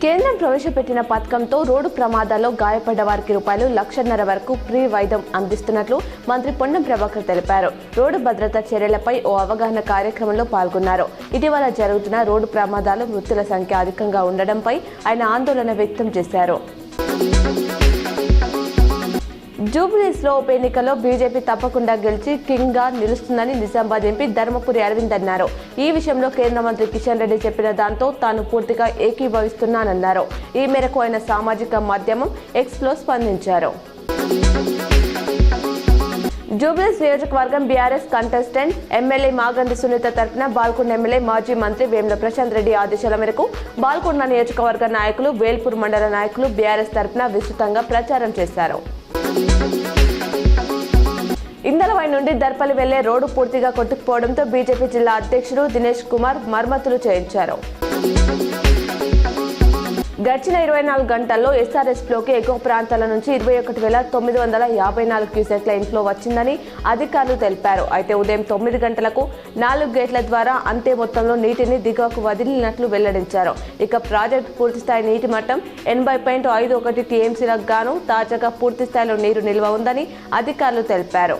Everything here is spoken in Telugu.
కేంద్రం ప్రవేశపెట్టిన పథకంతో రోడ్డు ప్రమాదాల్లో గాయపడ్డ వారికి ₹1,50,000 వరకు ఫ్రీ వైద్యం అందిస్తున్నట్లు మంత్రి పొన్నం ప్రభాకర్ తెలిపారు. రోడ్డు భద్రతా చర్యలపై ఓ అవగాహన కార్యక్రమంలో పాల్గొన్నారు. ఇటీవల జరుగుతున్న రోడ్డు ప్రమాదాలు మృతుల సంఖ్య అధికంగా ఉండడంపై ఆయన ఆందోళన వ్యక్తం చేశారు. జూబ్లీస్లో ఉప ఎన్నికల్లో బీజేపీ తప్పకుండా గెలిచి కింగ్ గా నిలుస్తుందని నిజామాబాద్ ఎంపీ ధర్మపురి అరవింద్ అన్నారు. ఈ విషయంలో కేంద్ర మంత్రి కిషన్ రెడ్డి చెప్పిన దాంతో తాను పూర్తిగా ఏకీభవిస్తున్నానన్నారు. ఈ మేరకు ఆయన సామాజిక మాధ్యమం ఎక్స్లో స్పందించారు. జూబ్లీస్ నియోజకవర్గం BRS contestant MLA Maganti Sunitha తరఫున బాల్కొండ ఎమ్మెల్యే మాజీ మంత్రి వేముల ప్రశాంత్ రెడ్డి ఆదేశాల మేరకు బాల్కొండ నియోజకవర్గ నాయకులు, వేల్పూర్ మండల నాయకులు బీఆర్ఎస్ తరఫున విస్తృతంగా ప్రచారం చేశారు. ఇందలవై నుండి దర్పల్లి వెళ్లే రోడ్డు పూర్తిగా కొట్టుకుపోవడంతో బీజేపీ జిల్లా అధ్యక్షుడు దినేష్ కుమార్ మరమ్మతులు చేయించారు. గడిచిన 24 గంటల్లో ఎస్ఆర్ఎస్లోకి ఎగువ ప్రాంతాల నుంచి 21,954 క్యూసెక్ల ఇన్ఫ్లో వచ్చిందని అధికారులు తెలిపారు. అయితే ఉదయం 9 గంటలకు 4 గేట్ల ద్వారా అంతే మొత్తంలో నీటిని దిగువకు వదిలినట్లు వెల్లడించారు. ఇక ప్రాజెక్టు పూర్తిస్థాయి నీటి మట్టం 80.51 టీఎంసీలకు గాను తాజాగా పూర్తిస్థాయిలో నీరు నిల్వ ఉందని అధికారులు తెలిపారు.